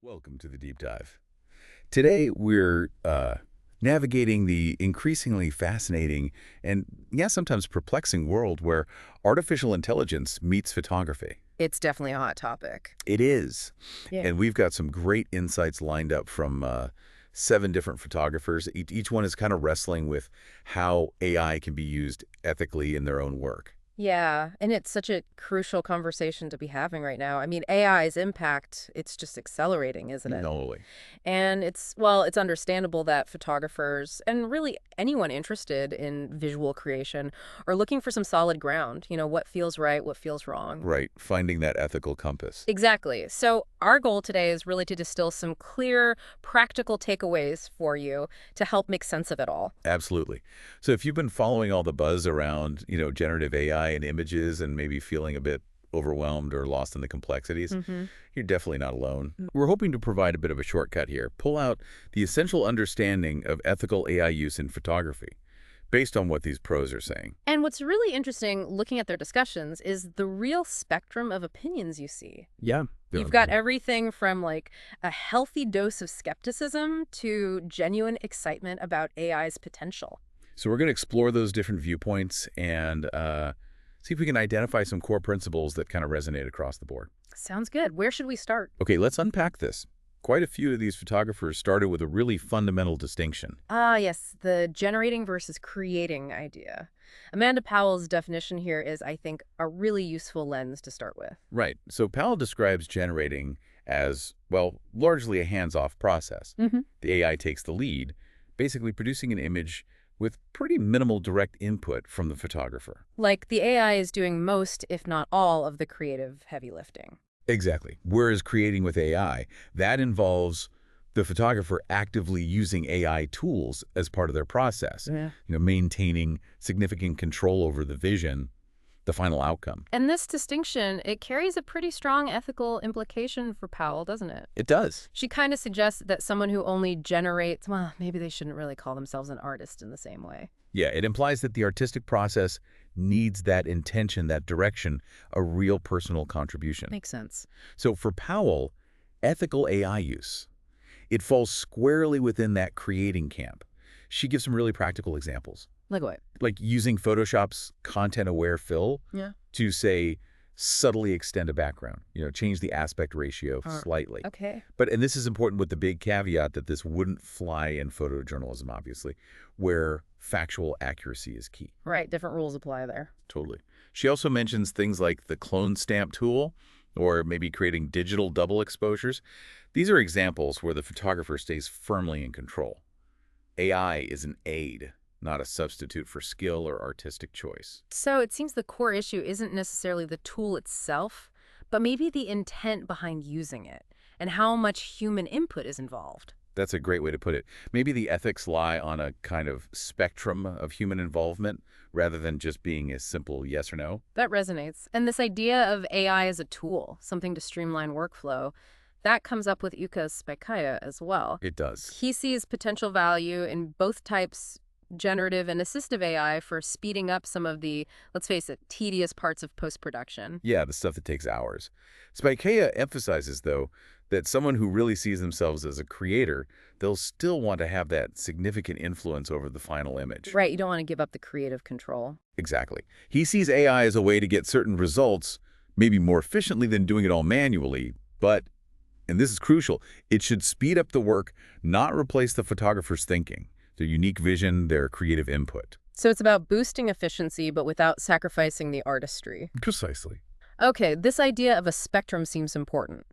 Welcome to the deep dive. Today, we're navigating the increasingly fascinating and, yeah, sometimes perplexing world where artificial intelligence meets photography. It's definitely a hot topic. It is. Yeah. And we've got some great insights lined up from 7 different photographers. Each one is kind of wrestling with how AI can be used ethically in their own work. Yeah, and it's such a crucial conversation to be having right now. I mean, AI's impact, it's just accelerating, isn't it? Totally. And it's understandable that photographers and really anyone interested in visual creation are looking for some solid ground. What feels right, what feels wrong. Right. Finding that ethical compass. Exactly. So our goal today is really to distill some clear, practical takeaways for you to help make sense of it all. Absolutely. So if you've been following all the buzz around, generative AI and images and maybe feeling a bit overwhelmed or lost in the complexities, you're definitely not alone. We're hoping to provide a bit of a shortcut here, pull out the essential understanding of ethical AI use in photography, based on what these pros are saying. And what's really interesting looking at their discussions is the real spectrum of opinions you see. Yeah. You've got everything from like a healthy dose of skepticism to genuine excitement about AI's potential. So we're going to explore those different viewpoints and see if we can identify some core principles that kind of resonate across the board. Sounds good. Where should we start? Okay, let's unpack this. Quite a few of these photographers started with a really fundamental distinction. Ah, yes, the generating versus creating idea. Amanda Powell's definition here is, I think, a really useful lens to start with. Right. So Powell describes generating as, well, largely a hands-off process. The AI takes the lead, basically producing an image with pretty minimal direct input from the photographer. Like the AI is doing most, if not all, of the creative heavy lifting. Exactly. Whereas creating with AI, that involves the photographer actively using AI tools as part of their process, Yeah. Maintaining significant control over the vision, the final outcome. And this distinction, it carries a pretty strong ethical implication for Powell, doesn't it? It does. She kind of suggests that someone who only generates, well, maybe they shouldn't really call themselves an artist in the same way. Yeah, it implies that the artistic process needs that intention, that direction, a real personal contribution. Makes sense. So for Powell, ethical AI use, it falls squarely within that creating camp. She gives some really practical examples, Like what? like using Photoshop's content-aware fill Yeah. to, say, subtly extend a background, change the aspect ratio slightly. Okay. And this is important with the big caveat that this wouldn't fly in photojournalism, obviously, where factual accuracy is key. Right. Different rules apply there. Totally. She also mentions things like the clone stamp tool or maybe creating digital double exposures. These are examples where the photographer stays firmly in control. AI is an aid, not a substitute for skill or artistic choice. So it seems the core issue isn't necessarily the tool itself, but maybe the intent behind using it and how much human input is involved. That's a great way to put it. Maybe the ethics lie on a kind of spectrum of human involvement rather than just being a simple yes or no. That resonates. And this idea of AI as a tool, something to streamline workflow, that comes up with Yuka's Spikaya as well. It does. He sees potential value in both types, generative and assistive AI, for speeding up some of the, let's face it, tedious parts of post-production. Yeah, the stuff that takes hours. Spikea emphasizes, though, that someone who really sees themselves as a creator, they'll still want to have that significant influence over the final image. Right, you don't want to give up the creative control. Exactly. He sees AI as a way to get certain results, maybe more efficiently than doing it all manually, but, and this is crucial, it should speed up the work, not replace the photographer's thinking, their unique vision, their creative input. So it's about boosting efficiency, but without sacrificing the artistry. Precisely. Okay, this idea of a spectrum seems important.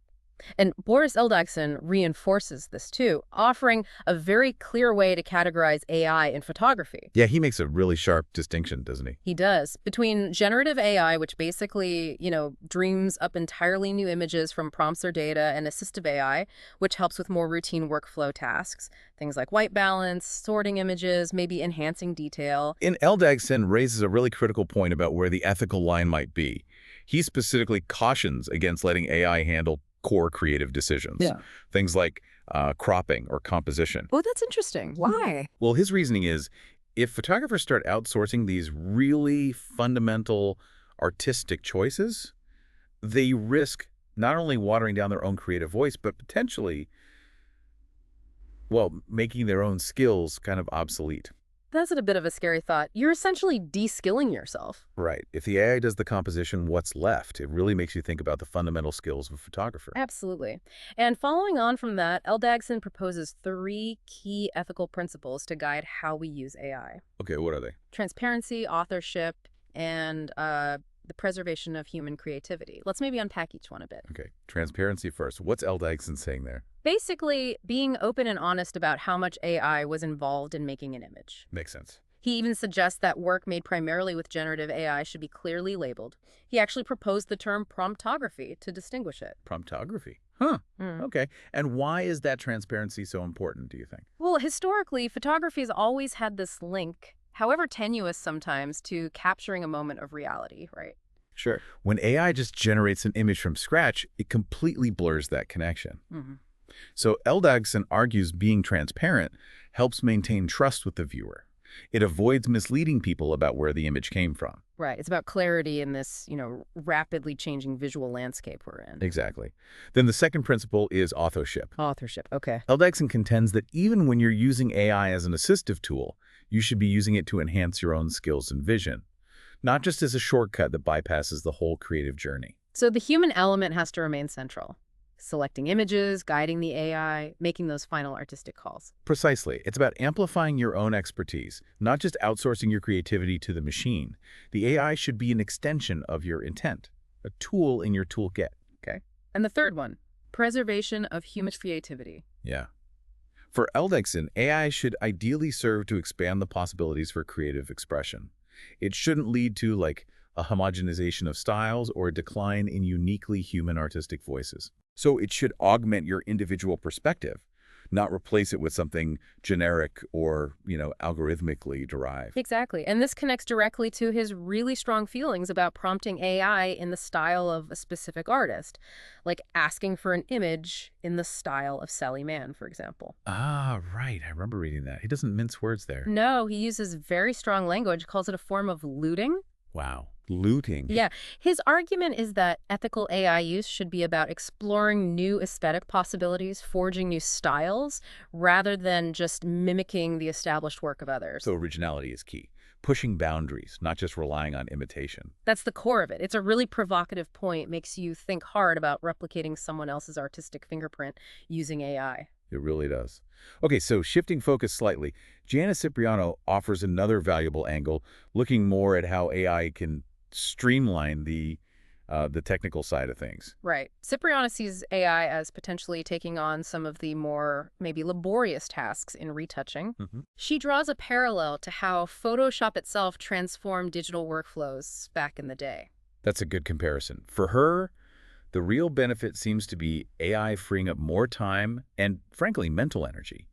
And Boris Eldagson reinforces this too, offering a very clear way to categorize AI in photography. Yeah, he makes a really sharp distinction, doesn't he? He does. Between generative AI, which basically, dreams up entirely new images from prompts or data, and assistive AI, which helps with more routine workflow tasks, things like white balance, sorting images, maybe enhancing detail. And Eldagson raises a really critical point about where the ethical line might be. He specifically cautions against letting AI handle core creative decisions. Yeah. Things like cropping or composition. Oh, that's interesting. Why? Well, his reasoning is if photographers start outsourcing these really fundamental artistic choices, they risk not only watering down their own creative voice, but potentially, well, making their own skills kind of obsolete. That's a bit of a scary thought. You're essentially de-skilling yourself. Right. If the AI does the composition, what's left? It really makes you think about the fundamental skills of a photographer. Absolutely. And following on from that, Eldagson proposes 3 key ethical principles to guide how we use AI. Okay, what are they? Transparency, authorship, and the preservation of human creativity. Let's maybe unpack each one a bit. Okay, transparency first. What's L. Dyson saying there? Basically, being open and honest about how much AI was involved in making an image. Makes sense. He even suggests that work made primarily with generative AI should be clearly labeled. He actually proposed the term promptography to distinguish it. Promptography. Huh. Okay. And why is that transparency so important, do you think? Well, historically, photography has always had this link, however tenuous sometimes, to capturing a moment of reality, right? Sure. When AI just generates an image from scratch, it completely blurs that connection. So Eldagson argues being transparent helps maintain trust with the viewer. It avoids misleading people about where the image came from. Right. It's about clarity in this, rapidly changing visual landscape we're in. Exactly. Then the second principle is authorship. Authorship. Okay. Eldagson contends that even when you're using AI as an assistive tool, you should be using it to enhance your own skills and vision, not just as a shortcut that bypasses the whole creative journey. So the human element has to remain central. Selecting images, guiding the AI, making those final artistic calls. Precisely. It's about amplifying your own expertise, not just outsourcing your creativity to the machine. The AI should be an extension of your intent, a tool in your toolkit. Okay? And the third one, preservation of human creativity. Yeah. For Eldagson, AI should ideally serve to expand the possibilities for creative expression. It shouldn't lead to, like, a homogenization of styles or a decline in uniquely human artistic voices. So it should augment your individual perspective, not replace it with something generic or, algorithmically derived. Exactly. And this connects directly to his really strong feelings about prompting AI in the style of a specific artist, like asking for an image in the style of Sally Mann, for example. Ah, right. I remember reading that. He doesn't mince words there. No, he uses very strong language, calls it a form of looting. Wow. Looting. Yeah. His argument is that ethical AI use should be about exploring new aesthetic possibilities, forging new styles, rather than just mimicking the established work of others. So originality is key. Pushing boundaries, not just relying on imitation. That's the core of it. It's a really provocative point, makes you think hard about replicating someone else's artistic fingerprint using AI. It really does. Okay, so shifting focus slightly, Janice Cipriano offers another valuable angle, looking more at how AI can streamline the technical side of things. Right. Cipriano sees AI as potentially taking on some of the more maybe laborious tasks in retouching. She draws a parallel to how Photoshop itself transformed digital workflows back in the day. That's a good comparison. For her, the real benefit seems to be AI freeing up more time and, frankly, mental energy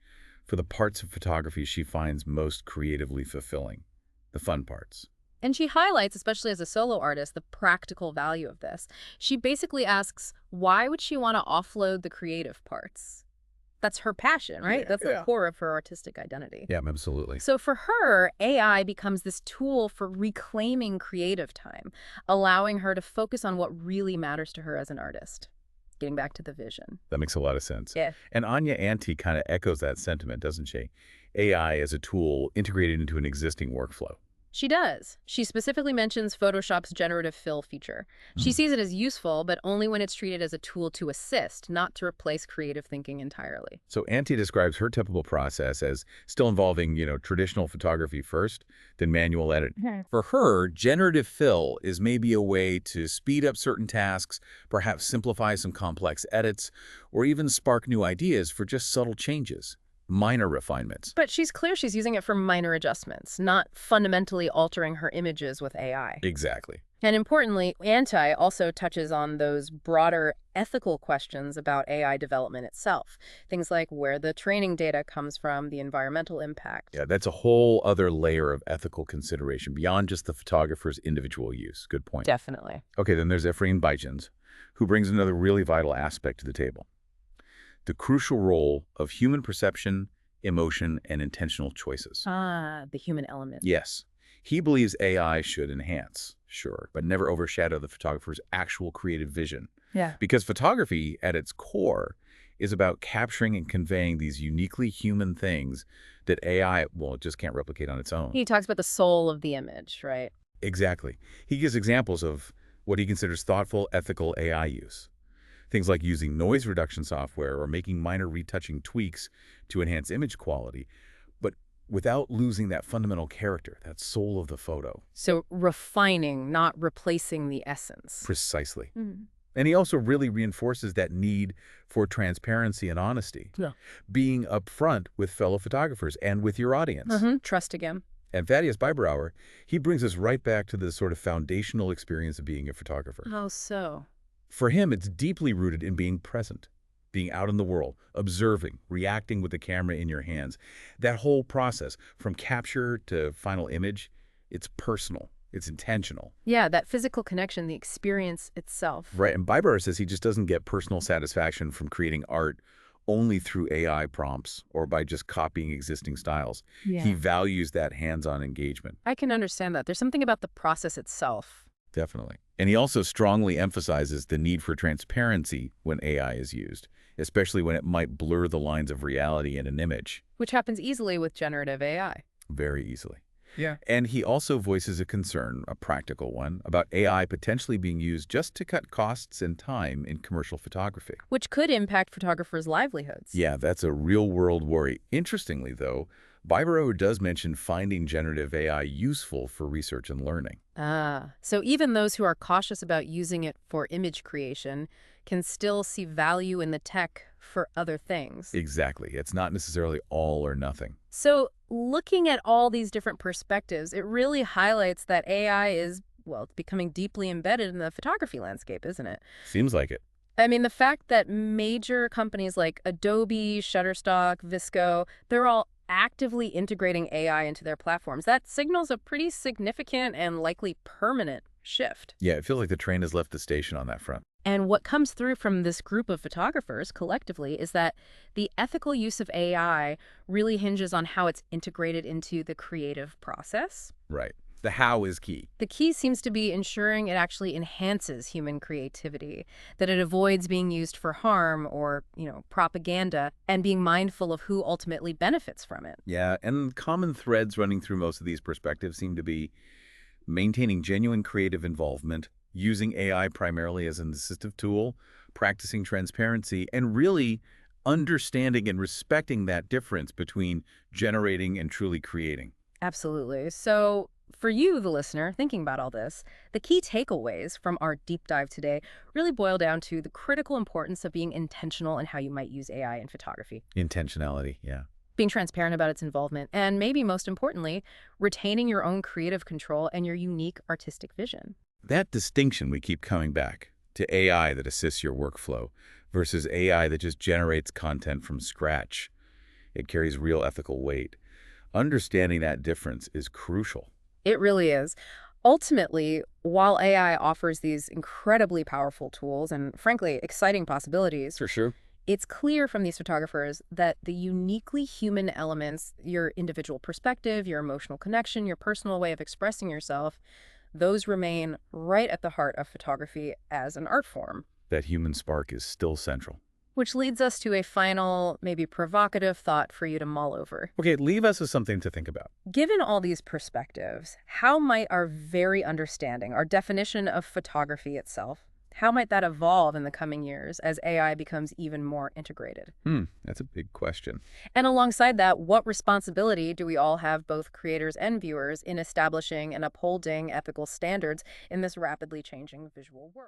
for the parts of photography she finds most creatively fulfilling, the fun parts. And she highlights, especially as a solo artist, the practical value of this. She basically asks, why would she want to offload the creative parts? That's her passion, right? That's the core of her artistic identity. Yeah, absolutely. So for her, AI becomes this tool for reclaiming creative time, allowing her to focus on what really matters to her as an artist. Getting back to the vision. That makes a lot of sense. Yeah. And Anya Anti kind of echoes that sentiment, doesn't she? AI as a tool integrated into an existing workflow. She does. She specifically mentions Photoshop's generative fill feature. She sees it as useful, but only when it's treated as a tool to assist, not to replace creative thinking entirely. So Auntie describes her typical process as still involving, traditional photography first, then manual edit. For her, generative fill is maybe a way to speed up certain tasks, perhaps simplify some complex edits, or even spark new ideas for just subtle changes. Minor refinements. But she's clear she's using it for minor adjustments, not fundamentally altering her images with AI. Exactly. And importantly, Anti also touches on those broader ethical questions about AI development itself. Things like where the training data comes from, the environmental impact. Yeah, that's a whole other layer of ethical consideration beyond just the photographer's individual use. Good point. Definitely. Okay, then there's Ephraim Bijans, who brings another really vital aspect to the table. The crucial role of human perception, emotion, and intentional choices. Ah, the human element. Yes. He believes AI should enhance, sure, but never overshadow the photographer's actual creative vision. Yeah. Because photography, at its core, is about capturing and conveying these uniquely human things that AI, well, it just can't replicate on its own. He talks about the soul of the image, right? Exactly. He gives examples of what he considers thoughtful, ethical AI use. Things like using noise reduction software or making minor retouching tweaks to enhance image quality, but without losing that fundamental character, that soul of the photo. So refining, not replacing the essence. Precisely. Mhm. And he also really reinforces that need for transparency and honesty. Yeah. Being upfront with fellow photographers and with your audience. Trust again. And Thaddeus Biberauer, he brings us right back to the sort of foundational experience of being a photographer. How so? For him, it's deeply rooted in being present, being out in the world, observing, reacting with the camera in your hands. That whole process, from capture to final image, it's personal, it's intentional. Yeah, that physical connection, the experience itself. Right, and Biberauer says he just doesn't get personal satisfaction from creating art only through AI prompts or by just copying existing styles. Yeah. He values that hands-on engagement. I can understand that. There's something about the process itself. Definitely. And he also strongly emphasizes the need for transparency when AI is used, especially when it might blur the lines of reality in an image. Which happens easily with generative AI. Very easily. Yeah. And he also voices a concern, a practical one, about AI potentially being used just to cut costs and time in commercial photography. Which could impact photographers' livelihoods. Yeah, that's a real-world worry. Interestingly, though, Biberauer does mention finding generative AI useful for research and learning. So even those who are cautious about using it for image creation can still see value in the tech for other things. Exactly. It's not necessarily all or nothing. So looking at all these different perspectives, it really highlights that AI is, well, becoming deeply embedded in the photography landscape, isn't it? Seems like it. I mean, the fact that major companies like Adobe, Shutterstock, Visco, they're all actively integrating AI into their platforms, that signals a pretty significant and likely permanent shift. Yeah, it feels like the train has left the station on that front. And what comes through from this group of photographers collectively is that the ethical use of AI really hinges on how it's integrated into the creative process. Right. The how is key. The key seems to be ensuring it actually enhances human creativity, that it avoids being used for harm or, propaganda, and being mindful of who ultimately benefits from it. Yeah, and common threads running through most of these perspectives seem to be maintaining genuine creative involvement, using AI primarily as an assistive tool, practicing transparency, and really understanding and respecting that difference between generating and truly creating. Absolutely. So for you, the listener, thinking about all this, the key takeaways from our deep dive today really boil down to the critical importance of being intentional in how you might use AI in photography. Intentionality, yeah. Being transparent about its involvement, and maybe most importantly, retaining your own creative control and your unique artistic vision. That distinction we keep coming back to AI that assists your workflow versus AI that just generates content from scratch. It carries real ethical weight. Understanding that difference is crucial. It really is. Ultimately, while AI offers these incredibly powerful tools and, frankly, exciting possibilities, For sure. it's clear from these photographers that the uniquely human elements, your individual perspective, your emotional connection, your personal way of expressing yourself, those remain right at the heart of photography as an art form. That human spark is still central. Which leads us to a final, maybe provocative thought for you to mull over. Okay, leave us with something to think about. Given all these perspectives, how might our very understanding, our definition of photography itself, how might that evolve in the coming years as AI becomes even more integrated? That's a big question. And alongside that, what responsibility do we all have, both creators and viewers, in establishing and upholding ethical standards in this rapidly changing visual world?